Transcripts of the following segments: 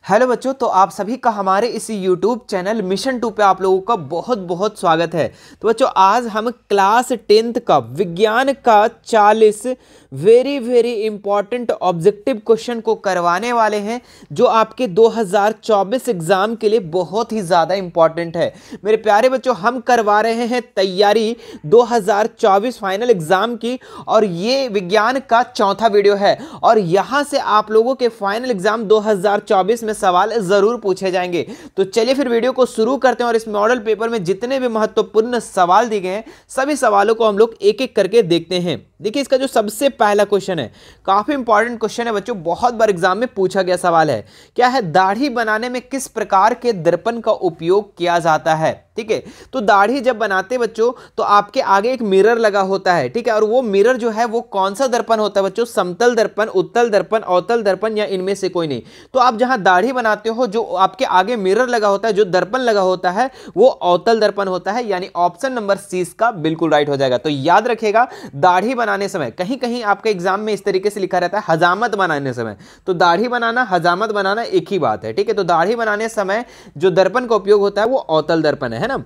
Hello बच्चों, तो आप सभी का हमारे इस YouTube चैनल मिशन 2 पे आप लोगों का बहुत बहुत स्वागत है। तो बच्चों, आज हम क्लास 10th का विज्ञान का 40 very very important objective question को करवाने वाले हैं, जो आपके 2024 एग्जाम के लिए बहुत ही ज़्यादा इंपॉर्टेंट है। मेरे प्यारे बच्चों, हम करवा रहे हैं तैयारी 2024 फाइनल एग्जाम की, और ये विज्ञान का चौथा वीडियो है। और यहाँ से आप लोगों के फाइनल एग्जाम 2024 में सवाल जरूर पूछे जाएंगे। तो चलिए फिर वीडियो को शुरू करते हैं, और इस मॉडल पेपर में जितने भी महत्वपूर्ण सवाल दिए गए हैं सभी सवालों को हम लोग एक एक करके देखते हैं। देखिए, इसका जो सबसे पहला क्वेश्चन है, काफी इंपॉर्टेंट क्वेश्चन है बच्चों, बहुत बार एग्जाम में पूछा गया सवाल है। क्या है? दाढ़ी बनाने में किस प्रकार के दर्पण का उपयोग किया जाता है? ठीक है, तो दाढ़ी जब बनाते बच्चों तो आपके आगे एक मिरर लगा होता है। ठीक है, और वो मिरर जो है वो कौन सा दर्पण होता है बच्चों? समतल दर्पण, उत्तल दर्पण, अवतल दर्पण, या इनमें से कोई नहीं। तो आप जहां दाढ़ी बनाते हो, जो आपके आगे मिरर लगा होता है, जो दर्पण लगा होता है, वो अवतल दर्पण होता है। यानी ऑप्शन नंबर सी इसका बिल्कुल राइट हो जाएगा। तो याद रखिएगा, दाढ़ी बनाने समय कहीं कहीं आपके एग्जाम में इस तरीके से लिखा रहता है हजामत बनाने समय। तो दाढ़ी बनाना, हजामत बनाना एक ही बात है। ठीक है, तो दाढ़ी बनाने समय जो दर्पण का उपयोग होता है वो अवतल दर्पण है ना।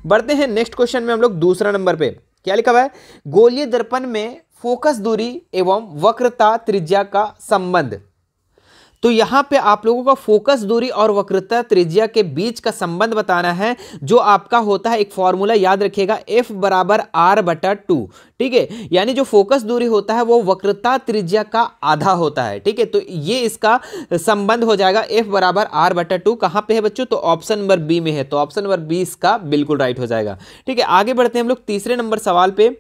बढ़ते हैं नेक्स्ट क्वेश्चन में। हम लोग दूसरा नंबर पे क्या लिखा हुआ है? गोलीय दर्पण में फोकस दूरी एवं वक्रता त्रिज्या का संबंध। तो यहां पे आप लोगों का फोकस दूरी और वक्रता त्रिज्या के बीच का संबंध बताना है, जो आपका होता है एक फॉर्मूला, याद रखिएगा, F बराबर R/2। ठीक है, यानी जो फोकस दूरी होता है वो वक्रता त्रिज्या का आधा होता है। ठीक है, तो ये इसका संबंध हो जाएगा F बराबर R/2। कहां पे है बच्चों? तो ऑप्शन नंबर बी में है। तो ऑप्शन नंबर बी इसका बिल्कुल राइट हो जाएगा। ठीक है, आगे बढ़ते हैं हम लोग तीसरे नंबर सवाल पे।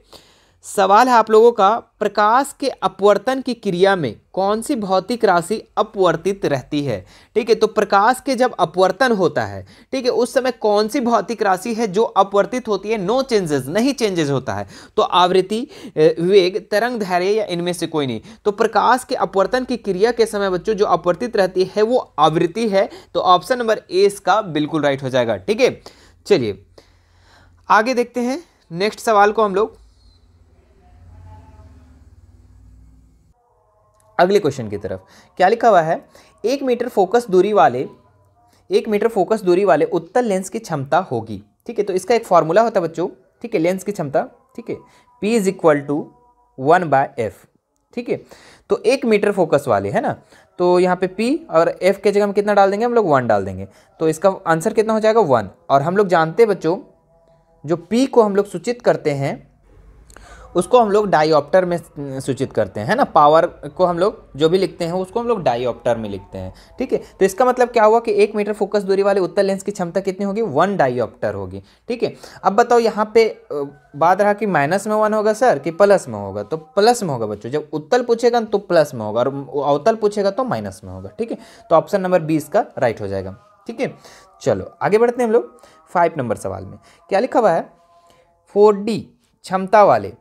सवाल है आप लोगों का, प्रकाश के अपवर्तन की क्रिया में कौन सी भौतिक राशि अपवर्तित रहती है? ठीक है, तो प्रकाश के जब अपवर्तन होता है, ठीक है, उस समय कौन सी भौतिक राशि है जो अपवर्तित होती है? नो चेंजेस, नहीं चेंजेस होता है। तो आवृत्ति, वेग, तरंग दैर्घ्य, या इनमें से कोई नहीं। तो प्रकाश के अपवर्तन की क्रिया के समय बच्चों जो अपवर्तित रहती है वो आवृत्ति है। तो ऑप्शन नंबर ए इसका बिल्कुल राइट हो जाएगा। ठीक है, चलिए आगे देखते हैं नेक्स्ट सवाल को हम लोग। अगले क्वेश्चन की तरफ क्या लिखा हुआ है? 1 मीटर फोकस दूरी वाले उत्तल लेंस की क्षमता होगी। ठीक है, तो इसका एक फॉर्मूला होता है बच्चों। ठीक है, लेंस की क्षमता, ठीक है, P is equal to 1/f। ठीक है, तो 1 मीटर फोकस वाले है ना, तो यहाँ पे P और F के जगह हम कितना डाल देंगे? हम लोग 1 डाल देंगे। तो इसका आंसर कितना हो जाएगा? 1। और हम लोग जानते हैं बच्चों, जो P को हम लोग सूचित करते हैं उसको हम लोग डायोप्टर में सूचित करते हैं, है ना। पावर को हम लोग जो भी लिखते हैं उसको हम लोग डायोप्टर में लिखते हैं। ठीक है, तो इसका मतलब क्या हुआ कि 1 मीटर फोकस दूरी वाले उत्तल लेंस की क्षमता कितनी होगी? 1 डायोप्टर होगी। ठीक है, अब बताओ यहाँ पे बात रहा कि माइनस में 1 होगा सर कि प्लस में होगा? तो प्लस में होगा बच्चों। जब उत्तल पूछेगा तो प्लस में होगा, और अवतल पूछेगा तो माइनस में होगा। ठीक है, तो ऑप्शन नंबर बी इसका राइट हो जाएगा। ठीक है, चलो आगे बढ़ते हैं हम लोग 5 नंबर सवाल में। क्या लिखा हुआ है? 4D क्षमता वाले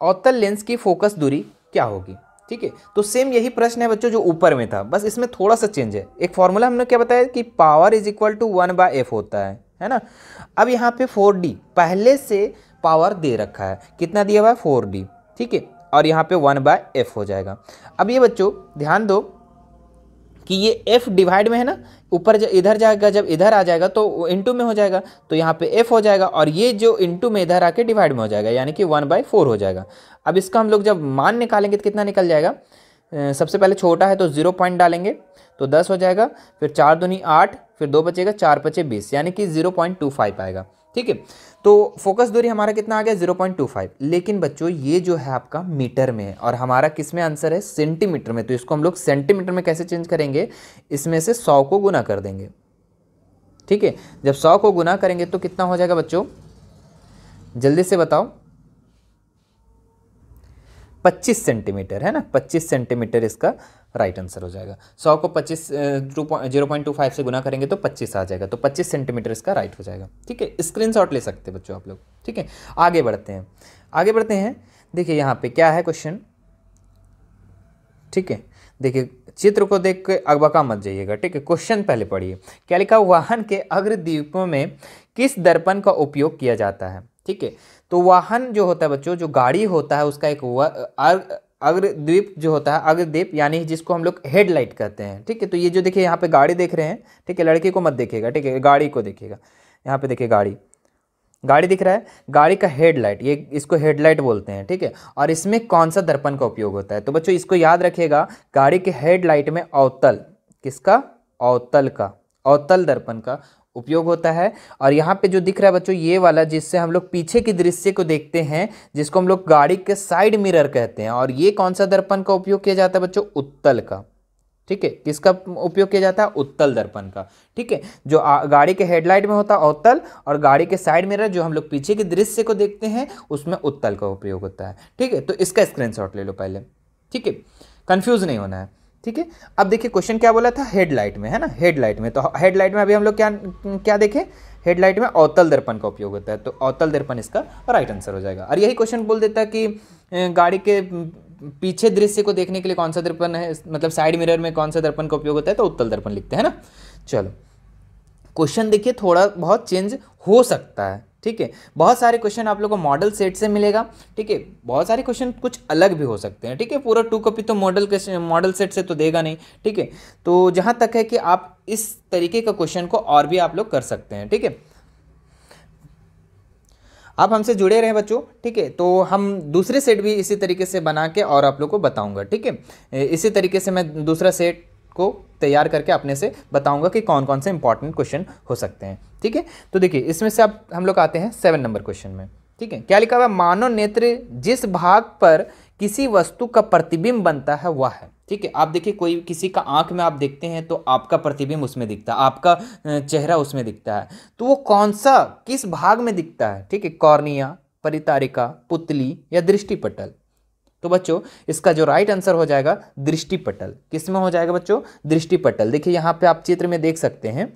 अवतल लेंस की फोकस दूरी क्या होगी? ठीक है, तो सेम यही प्रश्न है बच्चों जो ऊपर में था, बस इसमें थोड़ा सा चेंज है। एक फॉर्मूला हमने क्या बताया कि power is equal to 1/f होता है ना। अब यहाँ पे 4D पहले से पावर दे रखा है, कितना दिया हुआ है? 4D। ठीक है, और यहाँ पे 1/f हो जाएगा। अब ये बच्चों ध्यान दो कि ये f डिवाइड में है ना, ऊपर जब इधर जाएगा, जब इधर आ जाएगा तो इनटू में हो जाएगा, तो यहाँ पे f हो जाएगा, और ये जो इनटू में इधर आके डिवाइड में हो जाएगा, यानी कि 1/4 हो जाएगा। अब इसका हम लोग जब मान निकालेंगे तो कितना निकल जाएगा? सबसे पहले छोटा है तो 0 पॉइंट डालेंगे तो 10 हो जाएगा, फिर 4 दूनी 8, फिर 2 बचेगा, 4 5 20, यानी कि 0.25 आएगा। ठीक है, तो फोकस दूरी हमारा कितना आ गया? 0.25। लेकिन बच्चों ये जो है आपका मीटर में है, और हमारा किस में आंसर है? सेंटीमीटर में। तो इसको हम लोग सेंटीमीटर में कैसे चेंज करेंगे? इसमें से 100 को गुना कर देंगे। ठीक है, जब 100 को गुना करेंगे तो कितना हो जाएगा बच्चों? जल्दी से बताओ। 25 सेंटीमीटर है ना, 25 सेंटीमीटर इसका राइट आंसर हो जाएगा। 100 को 0.25 से गुना करेंगे तो 25 आ जाएगा, तो 25 सेंटीमीटर इसका राइट हो जाएगा। ठीक है, स्क्रीनशॉट ले सकते हैं बच्चों आप लोग। ठीक है, आगे बढ़ते हैं। देखिए यहाँ पे क्या है क्वेश्चन। ठीक है, देखिए चित्र को देख के अकबका मत जाइएगा। ठीक है, क्वेश्चन पहले पढ़िए। क्या लिखा? वाहन के अग्रदीपों में किस दर्पण का उपयोग किया जाता है? ठीक है, तो वाहन जो होता है बच्चों, जो गाड़ी होता है उसका एक अग्रद्वीप जो होता है, अग्रदीप यानी जिसको हम लोग हेडलाइट कहते हैं, ठीक है। तो ये जो देखिए यहाँ पे गाड़ी देख रहे हैं, ठीक है, लड़के को मत देखिएगा, ठीक है, गाड़ी को देखिएगा। यहाँ पे देखिए गाड़ी दिख रहा है, गाड़ी का हेडलाइट, ये इसको हेडलाइट बोलते हैं, ठीक है। और इसमें कौन सा दर्पण का उपयोग होता है? तो बच्चों इसको याद रखिएगा, गाड़ी के हेडलाइट में अवतल, किसका? अवतल का, अवतल दर्पण का उपयोग होता है। और यहाँ पे जो दिख रहा है बच्चों ये वाला, जिससे हम लोग पीछे की दृश्य को देखते हैं, जिसको हम लोग गाड़ी के साइड मिरर कहते हैं। और ये कौन सा दर्पण का उपयोग किया जाता है बच्चों? उत्तल का, ठीक है। किसका उपयोग किया जाता है? उत्तल दर्पण का, ठीक है। जो गाड़ी के हेडलाइट में होता है अवतल, और गाड़ी के साइड मिरर जो हम लोग पीछे के दृश्य को देखते हैं उसमें उत्तल का उपयोग होता है, ठीक है। तो इसका स्क्रीनशॉट ले लो पहले, ठीक है, कंफ्यूज नहीं होना है, ठीक है। अब देखिए क्वेश्चन क्या बोला था? हेडलाइट में, है ना, हेडलाइट में। तो हेडलाइट में अभी हम लोग क्या देखें? हेडलाइट में अवतल दर्पण का उपयोग होता है, तो अवतल दर्पण इसका राइट आंसर हो जाएगा। और यही क्वेश्चन बोल देता है कि गाड़ी के पीछे दृश्य को देखने के लिए कौन सा दर्पण है, मतलब साइड मिरर में कौन सा दर्पण का उपयोग होता है, तो उत्तल दर्पण लिखते हैं ना। चलो क्वेश्चन देखिए थोड़ा बहुत चेंज हो सकता है, ठीक है। बहुत सारे क्वेश्चन आप लोग को मॉडल सेट से मिलेगा, ठीक है। बहुत सारे क्वेश्चन कुछ अलग भी हो सकते हैं, ठीक है। पूरा 2 कॉपी तो मॉडल सेट से तो देगा नहीं, ठीक है। तो जहाँ तक है कि आप इस तरीके का क्वेश्चन को और भी आप लोग कर सकते हैं, ठीक है। आप हमसे जुड़े रहे बच्चों, ठीक है। तो हम दूसरे सेट भी इसी तरीके से बना के और आप लोग को बताऊंगा, ठीक है। इसी तरीके से मैं दूसरा सेट को तैयार करके अपने से बताऊंगा कि कौन कौन से इंपॉर्टेंट क्वेश्चन हो सकते हैं, ठीक है। तो देखिए इसमें से अब हम लोग आते हैं 7 नंबर क्वेश्चन में, ठीक है। क्या लिखा हुआ है? मानव नेत्र जिस भाग पर किसी वस्तु का प्रतिबिंब बनता है वह है, ठीक है। आप देखिए कोई किसी का आंख में आप देखते हैं तो आपका प्रतिबिंब उसमें दिखता है, आपका चेहरा उसमें दिखता है। तो वो कौन सा, किस भाग में दिखता है, ठीक है? कॉर्निया, परितारिका, पुतली या दृष्टिपटल? तो बच्चों इसका जो राइट आंसर हो जाएगा दृष्टिपटल। किस में हो जाएगा बच्चों? दृष्टिपटल। देखिए यहाँ पे आप चित्र में देख सकते हैं,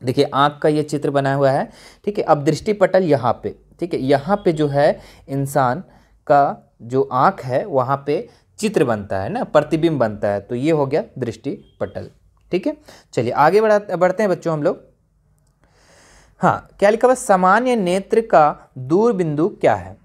देखिए आंख का ये चित्र बना हुआ है, ठीक है। अब दृष्टिपटल यहाँ पे, ठीक है, यहाँ पे जो है इंसान का जो आंख है वहाँ पे चित्र बनता है ना, प्रतिबिंब बनता है, तो ये हो गया दृष्टिपटल, ठीक है। चलिए आगे बढ़ते हैं बच्चों हम लोग। हाँ, क्या लिखा हुआ? सामान्य नेत्र का दूर बिंदु क्या है,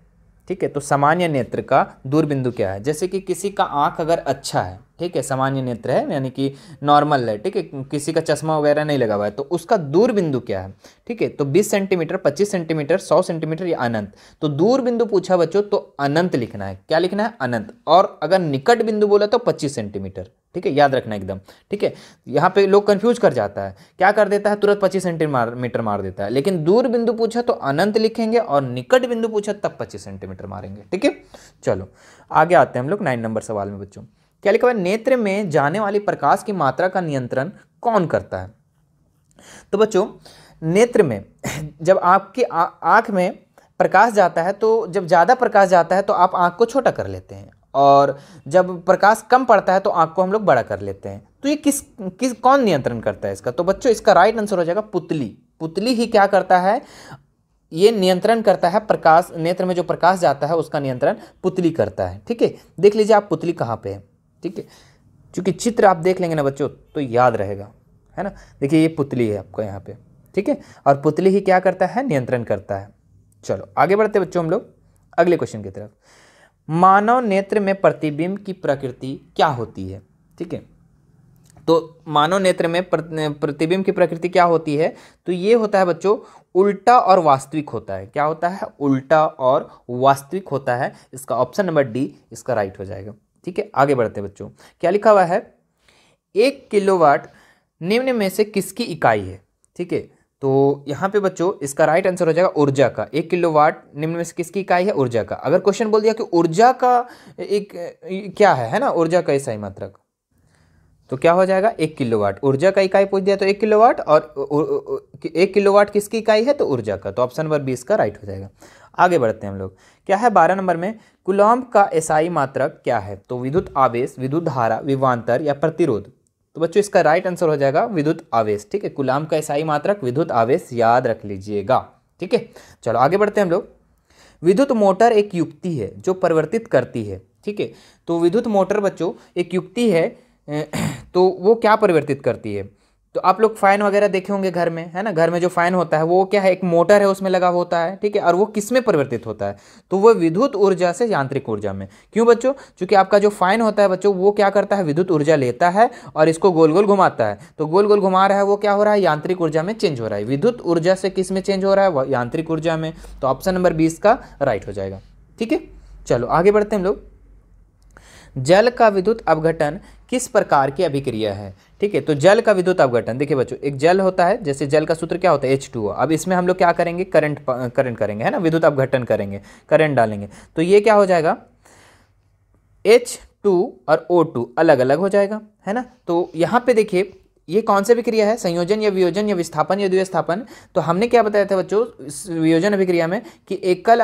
ठीक है। तो सामान्य नेत्र का दूर बिंदु क्या है? जैसे कि किसी का आंख अगर अच्छा है, ठीक है, सामान्य नेत्र है यानी कि नॉर्मल है, ठीक है, किसी का चश्मा वगैरह नहीं लगा हुआ है, तो उसका दूर बिंदु क्या है, ठीक है। तो 20 सेंटीमीटर, 25 सेंटीमीटर, 100 सेंटीमीटर या अनंत। तो दूर बिंदु पूछा बच्चों तो अनंत लिखना है। क्या लिखना है? अनंत। और अगर निकट बिंदु बोला तो 25 सेंटीमीटर, ठीक है, याद रखना एकदम, ठीक है। यहाँ पे लोग कंफ्यूज कर जाता है, क्या कर देता है, तुरंत 25 सेंटीमीटर मार देता है। लेकिन दूर बिंदु पूछा तो अनंत लिखेंगे और निकट बिंदु पूछा तब 25 सेंटीमीटर मारेंगे, ठीक है। चलो आगे आते हैं हम लोग 9 नंबर सवाल में बच्चों। क्या लिखा हुआ है? नेत्र में जाने वाली प्रकाश की मात्रा का नियंत्रण कौन करता है? तो बच्चों नेत्र में जब आपकी आंख में प्रकाश जाता है, तो जब ज़्यादा प्रकाश जाता है तो आप आंख को छोटा कर लेते हैं, और जब प्रकाश कम पड़ता है तो आंख को हम लोग बड़ा कर लेते हैं। तो ये कौन नियंत्रण करता है इसका? तो बच्चों इसका राइट आंसर हो जाएगा पुतली। पुतली ही क्या करता है? ये नियंत्रण करता है प्रकाश, नेत्र में जो प्रकाश जाता है उसका नियंत्रण पुतली करता है, ठीक है। देख लीजिए आप पुतली कहाँ पे है, ठीक है। क्योंकि चित्र आप देख लेंगे ना बच्चों तो याद रहेगा, है ना। देखिए ये पुतली है आपका यहाँ पे, ठीक है, और पुतली ही क्या करता है? नियंत्रण करता है। चलो आगे बढ़ते बच्चों हम लोग अगले क्वेश्चन की तरफ। मानव नेत्र में प्रतिबिंब की प्रकृति क्या होती है, ठीक है। तो मानव नेत्र में प्रतिबिंब की प्रकृति क्या होती है? तो ये होता है बच्चों उल्टा और वास्तविक होता है। क्या होता है? उल्टा और वास्तविक होता है। इसका ऑप्शन नंबर डी इसका राइट हो जाएगा, ठीक है। आगे बढ़ते हैं बच्चों। क्या लिखा हुआ है? 1 किलोवाट निम्न में से किसकी इकाई है, ठीक है। तो यहाँ पे बच्चों इसका राइट आंसर हो जाएगा ऊर्जा का। 1 किलोवाट निम्न में से किसकी इकाई है? ऊर्जा का। अगर क्वेश्चन बोल दिया कि ऊर्जा का एक क्या है ना, ऊर्जा का सही मात्रक, तो क्या हो जाएगा? 1 किलोवाट। ऊर्जा का इकाई पूछ दिया तो 1 किलोवाट, और 1 किलोवाट किसकी इकाई है? तो ऊर्जा का। तो ऑप्शन नंबर 20 का राइट हो जाएगा। आगे बढ़ते हैं हम लोग। क्या है 12 नंबर में? कूलॉम्ब का एसआई मात्रक क्या है? तो विद्युत आवेश, विद्युत धारा, विभवांतर या प्रतिरोध? तो बच्चों इसका राइट आंसर हो जाएगा विद्युत आवेश, ठीक है। कूलॉम्ब का एसआई मात्रक विद्युत आवेश, याद रख लीजिएगा, ठीक है। चलो आगे बढ़ते हैं हम लोग। विद्युत मोटर एक युक्ति है जो परिवर्तित करती है, ठीक है। तो विद्युत मोटर बच्चों एक युक्ति है, तो वो क्या परिवर्तित करती है? तो आप लोग फैन वगैरह देखे होंगे घर में, है ना, घर में जो फैन होता है वो क्या है, एक मोटर है उसमें लगा होता है, ठीक है, और वो किस में परिवर्तित होता है, तो वो विद्युत ऊर्जा से यांत्रिक ऊर्जा में। क्यों बच्चों, क्योंकि आपका जो फैन होता है बच्चों वो क्या करता है, विद्युत ऊर्जा लेता है और इसको गोल गोल घुमाता है, तो गोल गोल घुमा रहा है वो क्या हो रहा है, यांत्रिक ऊर्जा में चेंज हो रहा है। विद्युत ऊर्जा से किस में चेंज हो रहा है, यांत्रिक ऊर्जा में। तो ऑप्शन नंबर 20 का राइट हो जाएगा। ठीक है, चलो आगे बढ़ते हैं हम लोग। जल का विद्युत अपघटन किस प्रकार की अभिक्रिया है। ठीक है, तो जल का विद्युत अपघटन, देखिए बच्चों, एक जल होता है, जैसे जल का सूत्र क्या होता है, H2O। अब इसमें हम लोग क्या करेंगे, करंट करेंगे, है ना, विद्युत अपघटन करेंगे, करंट डालेंगे, तो ये क्या हो जाएगा, H2 और O2 अलग अलग हो जाएगा, है ना। तो यहाँ पे देखिए ये कौन सी अभिक्रिया है, संयोजन या वियोजन या विस्थापन या द्विस्थापन। तो हमने क्या बताया था बच्चों इस वियोजन अभिक्रिया में कि एकल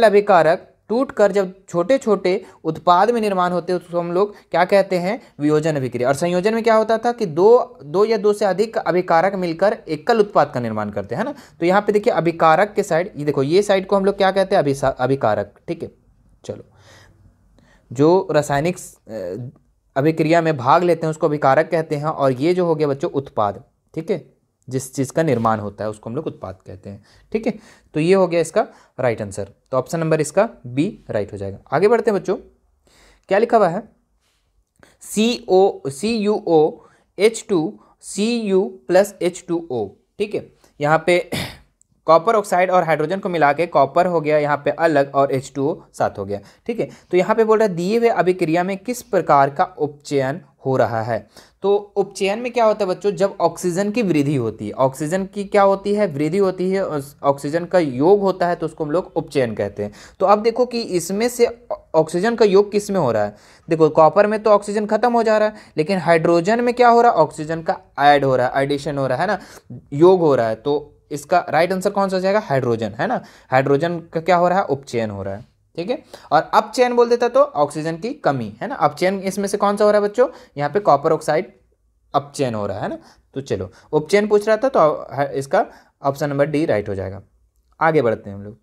अभिकारक टूटकर जब छोटे छोटे उत्पाद में निर्माण होते हैं उसको हम लोग क्या कहते हैं, वियोजन अभिक्रिया। और संयोजन में क्या होता था कि दो या दो से अधिक अभिकारक मिलकर एकल उत्पाद का निर्माण करते हैं, है ना। तो यहाँ पे देखिए अभिकारक के साइड, ये देखो ये साइड को हम लोग क्या कहते हैं, अभिकारक। ठीक है, चलो, जो रासायनिक अभिक्रिया में भाग लेते हैं उसको अभिकारक कहते हैं, और ये जो हो गया बच्चों उत्पाद, ठीक है, जिस चीज़ का निर्माण होता है उसको हम लोग उत्पाद कहते हैं। ठीक है, तो ये हो गया इसका राइट आंसर, तो ऑप्शन नंबर इसका बी राइट हो जाएगा। आगे बढ़ते हैं बच्चों, क्या लिखा हुआ है, CuO Cu प्लस H2O। ठीक है, यहाँ पे कॉपर ऑक्साइड और हाइड्रोजन को मिला के कॉपर हो गया यहाँ पे अलग और H2O साथ हो गया। ठीक है, तो यहाँ पे बोल रहा है दिए हुए अभिक्रिया में किस प्रकार का उपचयन हो रहा है। तो उपचयन में क्या होता है बच्चों, जब ऑक्सीजन की वृद्धि होती है, ऑक्सीजन की क्या होती है, वृद्धि होती है, ऑक्सीजन का योग होता है, तो उसको हम लोग उपचयन कहते हैं। तो अब देखो कि इसमें से ऑक्सीजन का योग किस में हो रहा है, देखो कॉपर में तो ऑक्सीजन खत्म हो जा रहा है, लेकिन हाइड्रोजन में क्या हो रहा है, ऑक्सीजन का ऐड हो रहा है, एडिशन हो रहा है ना, योग हो रहा है। तो इसका राइट आंसर कौन सा हो जाएगा, हाइड्रोजन, है ना। हाइड्रोजन का क्या हो रहा है, उपचयन हो रहा है। ठीक है, और अपचयन बोल देता तो ऑक्सीजन की कमी, है ना। अपचयन इसमें से कौन सा हो रहा है बच्चों, यहाँ पे कॉपर ऑक्साइड अपचयन हो रहा है ना। तो चलो उपचयन पूछ रहा था तो इसका ऑप्शन नंबर डी राइट हो जाएगा। आगे बढ़ते हैं हम लोग,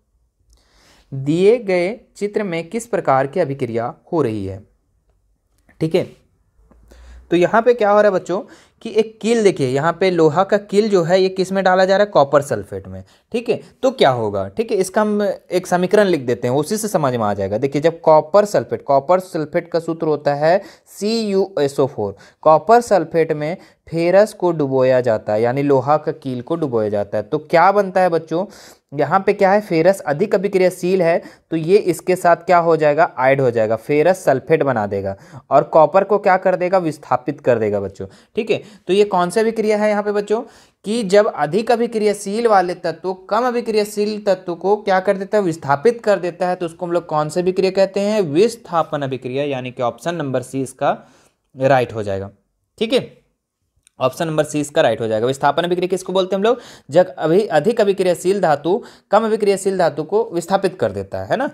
दिए गए चित्र में किस प्रकार की अभिक्रिया हो रही है। ठीक है, तो यहाँ पे क्या हो रहा है बच्चों कि एक कील, देखिए यहाँ पे लोहा का कील जो है ये किस में डाला जा रहा है, कॉपर सल्फेट में। ठीक है, तो क्या होगा, ठीक है, इसका हम एक समीकरण लिख देते हैं, उसी से समझ में आ जाएगा। देखिए जब कॉपर सल्फेट का सूत्र होता है CuSO4। कॉपर सल्फेट में फेरस को डुबोया जाता है, यानी लोहा का कील को डुबोया जाता है, तो क्या बनता है बच्चों, यहाँ पे क्या है, फेरस अधिक अभिक्रियाशील है, तो ये इसके साथ क्या हो जाएगा, ऐड हो जाएगा, फेरस सल्फेट बना देगा, और कॉपर को क्या कर देगा, विस्थापित कर देगा बच्चों। ठीक है, तो ये कौन सी अभिक्रिया है यहाँ पे बच्चों, कि जब अधिक अभिक्रियाशील वाले तत्व कम अभिक्रियाशील तत्व को क्या कर देता है, विस्थापित कर देता है, तो उसको हम लोग कौन सी अभिक्रिया कहते हैं, विस्थापन अभिक्रिया, यानी कि ऑप्शन नंबर सी इसका राइट हो जाएगा। ठीक है, ऑप्शन नंबर सी इसका राइट हो जाएगा। विस्थापन अभिक्रिया किसको बोलते हैं हम लोग, जब अधिक अभिक्रियाशील धातु कम अभिक्रियाशील धातु को विस्थापित कर देता है ना।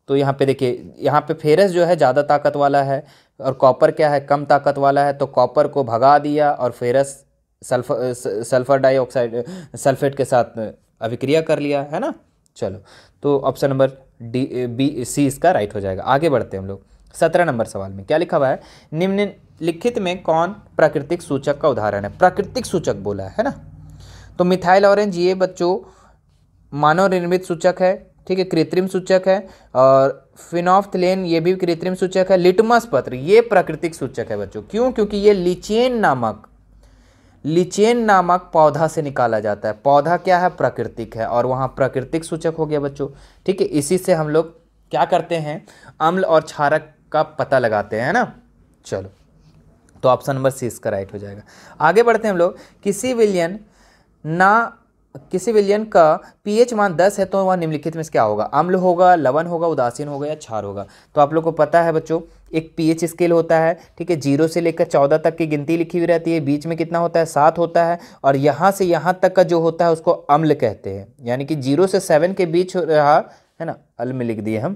तो यहाँ पे देखिए, यहाँ पे फेरस जो है ज़्यादा ताकत वाला है और कॉपर क्या है, कम ताकत वाला है, तो कॉपर को भगा दिया और फेरस सल्फर डाइऑक्साइड सल्फेट के साथ अभिक्रिया कर लिया, है ना। चलो, तो ऑप्शन नंबर सी इसका राइट हो जाएगा। आगे बढ़ते हैं हम लोग, 17 नंबर सवाल में क्या लिखा हुआ है, निम्नलिखित में कौन प्राकृतिक सूचक का उदाहरण है। प्राकृतिक सूचक बोला है ना, तो मिथाइल ऑरेंज ये बच्चों मानव निर्मित सूचक है, ठीक है, कृत्रिम सूचक है, और फिनोफ्थलेन ये भी कृत्रिम सूचक है। लिटमस पत्र ये प्राकृतिक सूचक है बच्चों, क्यों, क्योंकि ये लिचेन नामक पौधा से निकाला जाता है। पौधा क्या है, प्राकृतिक है, और वहाँ प्राकृतिक सूचक हो गया बच्चों। ठीक है, इसी से हम लोग क्या करते हैं, अम्ल और क्षारक का पता लगाते हैं ना। चलो, तो ऑप्शन नंबर सी इसका राइट हो जाएगा। आगे बढ़ते हैं हम लोग, किसी विलयन का pH मान 10 है तो वह निम्नलिखित में से क्या होगा, अम्ल होगा, लवण होगा, उदासीन होगा या क्षार होगा। तो आप लोग को पता है बच्चों एक pH स्केल होता है, ठीक है, 0 से लेकर 14 तक की गिनती लिखी हुई रहती है, बीच में कितना होता है, 7 होता है, और यहाँ से यहाँ तक का जो होता है उसको अम्ल कहते हैं, यानी कि 0 से 7 के बीच रहा है ना, अल में लिख दिए हम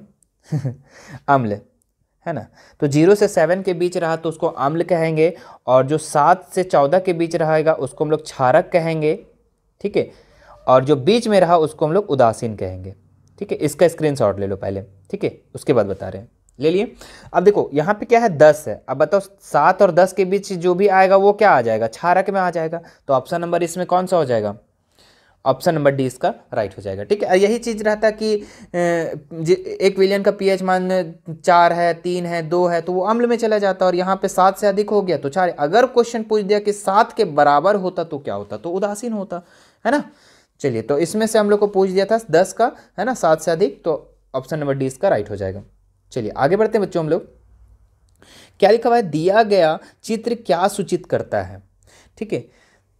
अम्ल, है ना। तो 0 से 7 के बीच रहा तो उसको अम्ल कहेंगे, और जो 7 से 14 के बीच रहेगा उसको हम लोग क्षारक कहेंगे, ठीक है, और जो बीच में रहा उसको हम लोग उदासीन कहेंगे। ठीक है, इसका स्क्रीनशॉट ले लो पहले, ठीक है, उसके बाद बता रहे हैं। ले लिए। अब देखो यहाँ पे क्या है 10 है, अब बताओ 7 और 10 के बीच जो भी आएगा वो क्या आ जाएगा, क्षारक में आ जाएगा। तो ऑप्शन नंबर इसमें कौन सा हो जाएगा, ऑप्शन नंबर डी इसका राइट हो जाएगा। ठीक है, यही चीज़ रहता है कि एक विलियन का पीएच मान 4 है, 3 है, 2 है, तो वो अम्ल में चला जाता है, और यहाँ पे 7 से अधिक हो गया तो 4। अगर क्वेश्चन पूछ दिया कि 7 के बराबर होता तो क्या होता, तो उदासीन होता है ना। चलिए, तो इसमें से हम लोग को पूछ दिया था 10 का, है ना, 7 से अधिक, तो ऑप्शन नंबर डी इसका राइट हो जाएगा। चलिए आगे बढ़ते हैं बच्चों हम लोग। क्या लिखा हुआ है, दिया गया चित्र क्या सूचित करता है। ठीक है,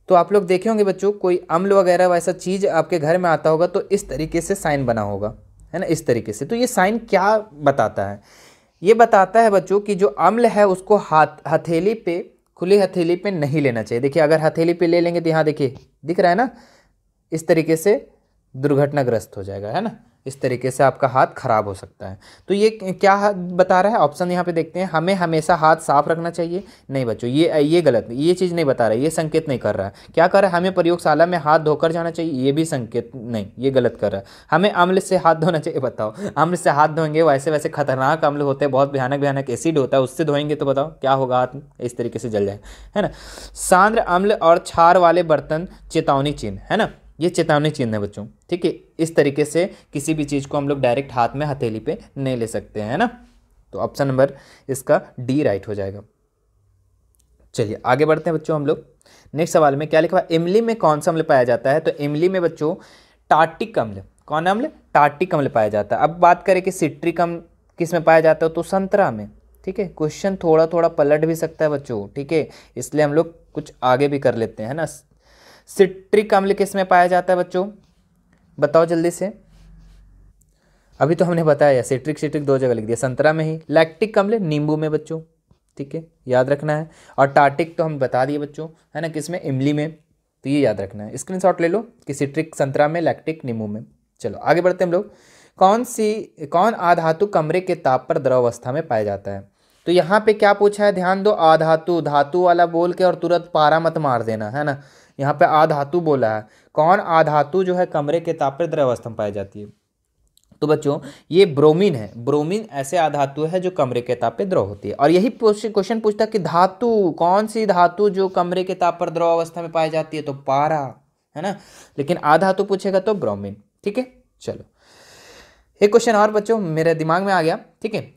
तो आप लोग देखे होंगे बच्चों, कोई अम्ल वगैरह वैसा चीज़ आपके घर में आता होगा तो इस तरीके से साइन बना होगा, है ना, इस तरीके से। तो ये साइन क्या बताता है, ये बताता है बच्चों कि जो अम्ल है उसको हथेली पे, खुली हथेली पे नहीं लेना चाहिए। देखिए अगर हथेली पे ले लेंगे तो यहाँ देखिए दिख रहा है ना, इस तरीके से दुर्घटनाग्रस्त हो जाएगा, है ना, इस तरीके से आपका हाथ खराब हो सकता है। तो ये क्या बता रहा है, ऑप्शन यहाँ पे देखते हैं, हमें हमेशा हाथ साफ रखना चाहिए। नहीं बच्चों, ये गलत, ये चीज़ नहीं बता रहा है, ये संकेत नहीं कर रहा है। क्या कर रहा है, हमें प्रयोगशाला में हाथ धोकर जाना चाहिए, ये भी संकेत नहीं, ये गलत कर रहा है। हमें अम्ल से हाथ धोना चाहिए, बताओ अम्ल से हाथ धोएंगे, वैसे वैसे खतरनाक अम्ल होते हैं, बहुत भयानक भयानक एसिड होता है, उससे धोएंगे तो बताओ क्या होगा, हाथ इस तरीके से जल जाए, है ना। सांद्र अम्ल और क्षार वाले बर्तन चेतावनी चिन्ह, है ना, ये चेतावनी चिन्ह है बच्चों। ठीक है, इस तरीके से किसी भी चीज़ को हम लोग डायरेक्ट हाथ में हथेली पे नहीं ले सकते हैं, है ना। तो ऑप्शन नंबर इसका डी राइट हो जाएगा। चलिए आगे बढ़ते हैं बच्चों हम लोग। नेक्स्ट सवाल में क्या लिखा है, इमली में कौन सा अम्ल पाया जाता है। तो इमली में बच्चों टार्टिक अम्ल, कौन अम्ल, टार्टिक अम्ल पाया जाता है। अब बात करें कि सिट्रिक अम्ल किस में पाया जाता है, तो संतरा में। ठीक है, क्वेश्चन थोड़ा थोड़ा पलट भी सकता है बच्चों, ठीक है, इसलिए हम लोग कुछ आगे भी कर लेते हैं ना। सिट्रिक अम्ल किस में पाया जाता है बच्चों, बताओ जल्दी से। अभी तो हमने बताया सिट्रिक सिट्रिक दो जगह लिख दिया, संतरा में ही। लैक्टिक अम्ल नींबू में बच्चों, ठीक है, याद रखना है। और टार्टिक तो हम बता दिए बच्चों, है ना, किस में, इमली में, तो ये याद रखना है। स्क्रीनशॉट ले लो कि सिट्रिक संतरा में, लैक्टिक नींबू में। चलो आगे बढ़ते हैं हम लोग। कौन आधातु कमरे के ताप पर द्रव अवस्था में पाया जाता है। तो यहाँ पे क्या पूछा है, ध्यान दो, आधातु, धातु वाला बोल के और तुरंत पारा मत मार देना, है ना। यहाँ पे आधातु बोला है, कौन आधातु जो है कमरे के ताप पर द्रव अवस्था में पाई जाती है। तो बच्चों ये ब्रोमीन है, ब्रोमीन ऐसे आधातु है जो कमरे के ताप पे द्रव होती है। और यही क्वेश्चन पूछता है कि धातु, कौन सी धातु जो कमरे के ताप पर द्रव अवस्था में पाई जाती है, तो पारा, है ना। लेकिन आधातु पूछेगा तो ब्रोमीन। ठीक है, चलो एक क्वेश्चन और बच्चों मेरे दिमाग में आ गया, ठीक है,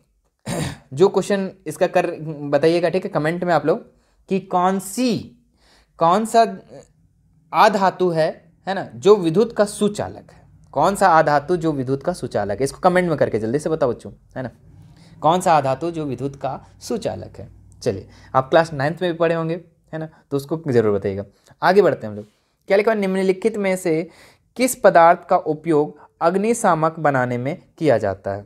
जो क्वेश्चन इसका कर बताइएगा, ठीक है, कमेंट में आप लोग, कि कौन सा आधातु है ना, जो विद्युत का सुचालक है। कौन सा आधातु जो विद्युत का सुचालक है, इसको कमेंट में करके जल्दी से बताओ बच्चों, है ना, कौन सा आधातु जो विद्युत का सुचालक है। चलिए आप क्लास 9th में भी पढ़े होंगे, है ना, तो उसको जरूर बताइएगा। आगे बढ़ते हैं हम लोग। क्या लिखा है, निम्नलिखित में से किस पदार्थ का उपयोग अग्निशामक बनाने में किया जाता है।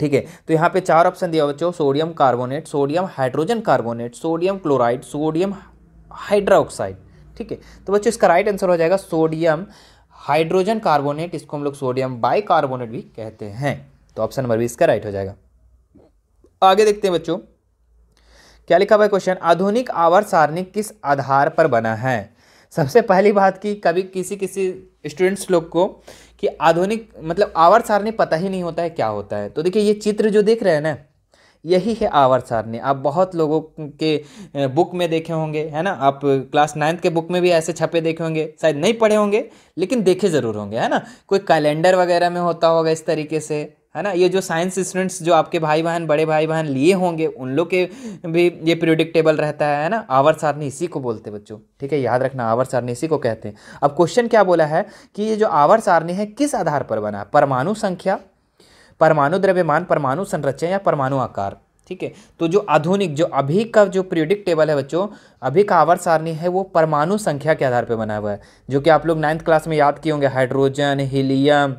ठीक है, तो यहाँ पे 4 ऑप्शन दिया बच्चों, sodium carbonate, sodium hydrogen carbonate, sodium chloride, sodium hydroxide. ठीक है, तो बच्चों इसका राइट आंसर हो जाएगा सोडियम हाइड्रोजन कार्बोनेट, इसको हम लोग सोडियम बाइकार्बोनेट भी कहते हैं। तो ऑप्शन नंबर 20 इसका राइट हो जाएगा। आगे देखते हैं बच्चों क्या लिखा हुआ है क्वेश्चन, आधुनिक आवर्त सारणी किस आधार पर बना है। सबसे पहली बात की कभी किसी स्टूडेंट्स लोग को कि आधुनिक मतलब आवर्त सारणी पता ही नहीं होता है क्या होता है। तो देखिए ये चित्र जो देख रहे हैं ना, यही है आवर्त सारणी। आप बहुत लोगों के बुक में देखे होंगे, है ना, आप क्लास 9th के बुक में भी ऐसे छपे देखे होंगे, शायद नहीं पढ़े होंगे लेकिन देखे ज़रूर होंगे, है ना। कोई कैलेंडर वगैरह में होता होगा इस तरीके से, है ना। ये जो साइंस स्टूडेंट्स जो आपके भाई बहन, बड़े भाई बहन लिए होंगे, उन लोग के भी ये पीरियोडिक टेबल रहता है ना। आवर्त सारणी इसी को बोलते हैं बच्चों, ठीक है, याद रखना, आवर्त सारणी इसी को कहते हैं। अब क्वेश्चन क्या बोला है कि ये जो आवर्त सारणी है किस आधार पर बना है, परमाणु संख्या, परमाणु द्रव्यमान, परमाणु संरचना या परमाणु आकार। ठीक है, तो जो आधुनिक, जो अभी का जो पीरियोडिक टेबल है बच्चों, अभी का आवर्त सारणी है वो परमाणु संख्या के आधार पर बना हुआ है, जो कि आप लोग 9th क्लास में याद किए होंगे। Hydrogen, helium,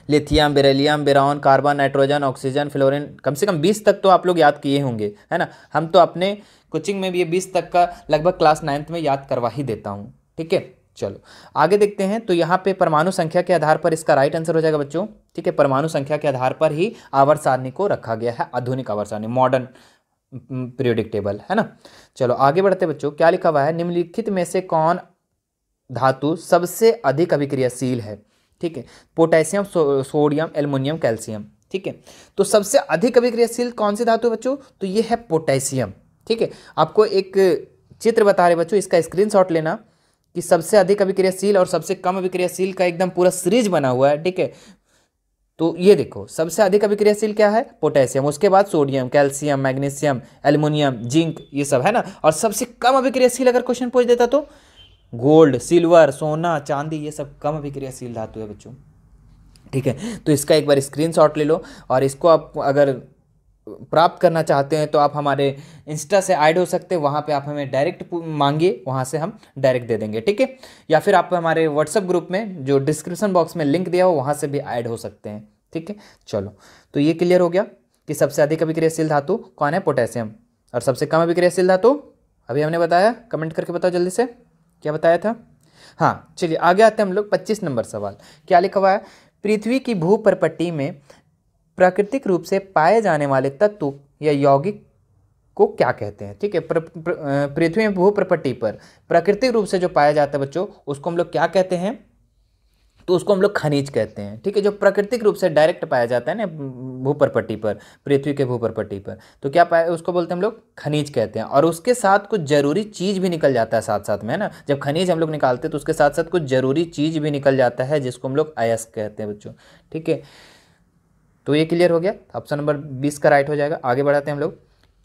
lithium, beryllium, boron, carbon, nitrogen, oxygen, fluorine, कम से कम 20 तक तो आप लोग याद किए होंगे, है ना। हम तो अपने कोचिंग में भी ये 20 तक का लगभग क्लास 9th में याद करवा ही देता हूँ, ठीक है। चलो आगे देखते हैं। तो यहाँ पे परमाणु संख्या के आधार पर इसका राइट आंसर हो जाएगा बच्चों, ठीक है। परमाणु संख्या के आधार पर ही आवर्त सारणी को रखा गया है, आधुनिक आवर्त सारणी, मॉडर्न पीरियोडिक टेबल, है ना। चलो आगे बढ़ते बच्चों। क्या लिखा हुआ है, निम्नलिखित में से कौन धातु सबसे अधिक अभिक्रियाशील है। ठीक है, पोटेशियम, सोडियम, एल्युमिनियम, कैल्शियम। ठीक है। तो सबसे अधिक अभिक्रियाशील कौन सी धातु है बच्चों? तो ये है पोटेशियम। ठीक है, आपको एक चित्र बता रहे बच्चों, इसका स्क्रीनशॉट लेना कि सबसे अधिक अभिक्रियाशील और सबसे कम अभिक्रियाशील का एकदम पूरा सीरीज बना हुआ है। ठीक है, तो ये देखो सबसे अधिक अभिक्रियाशील क्या है? पोटेशियम, उसके बाद sodium, calcium, magnesium, aluminium, zinc, ये सब है ना। और सबसे कम अभिक्रियाशील अगर क्वेश्चन पूछ देता तो गोल्ड, सिल्वर, सोना, चांदी, ये सब कम अभिक्रियाशील धातु है बच्चों। ठीक है, तो इसका एक बार स्क्रीनशॉट ले लो और इसको आप अगर प्राप्त करना चाहते हैं तो आप हमारे इंस्टा से ऐड हो सकते हैं, वहाँ पे आप हमें डायरेक्ट मांगिए, वहाँ से हम डायरेक्ट दे देंगे। ठीक है, या फिर आप हमारे व्हाट्सएप ग्रुप में जो डिस्क्रिप्शन बॉक्स में लिंक दिया हो वहाँ से भी ऐड हो सकते हैं। ठीक है, चलो, तो ये क्लियर हो गया कि सबसे अधिक अभिक्रियाशील धातु कौन है? पोटेशियम। और सबसे कम अभिक्रियाशील धातु अभी हमने बताया, कमेंट करके बताओ जल्दी से क्या बताया था। हाँ, चलिए आगे आते हैं हम लोग 25 नंबर सवाल। क्या लिखा हुआ है? पृथ्वी की भूपर्पट्टी में प्राकृतिक रूप से पाए जाने वाले तत्व या यौगिक को क्या कहते हैं? ठीक है, पृथ्वी में भूपर्पट्टी पर प्राकृतिक रूप से जो पाया जाता है बच्चों, उसको हम लोग क्या कहते हैं? तो उसको हम लोग खनिज कहते हैं। ठीक है, जो प्राकृतिक रूप से डायरेक्ट पाया जाता है ना भूपर्पट्टी पर, पृथ्वी के भूपर्पट्टी पर, तो क्या पाया उसको बोलते हैं हम लोग खनिज कहते हैं। और उसके साथ कुछ जरूरी चीज़ भी निकल जाता है साथ साथ में, है ना। जब खनिज हम लोग निकालते हैं तो उसके साथ साथ कुछ जरूरी चीज़ भी निकल जाता है जिसको हम लोग अयस्क कहते हैं बच्चों। ठीक है, तो ये क्लियर हो गया, ऑप्शन नंबर 20 का राइट हो जाएगा। आगे बढ़ाते हैं हम लोग।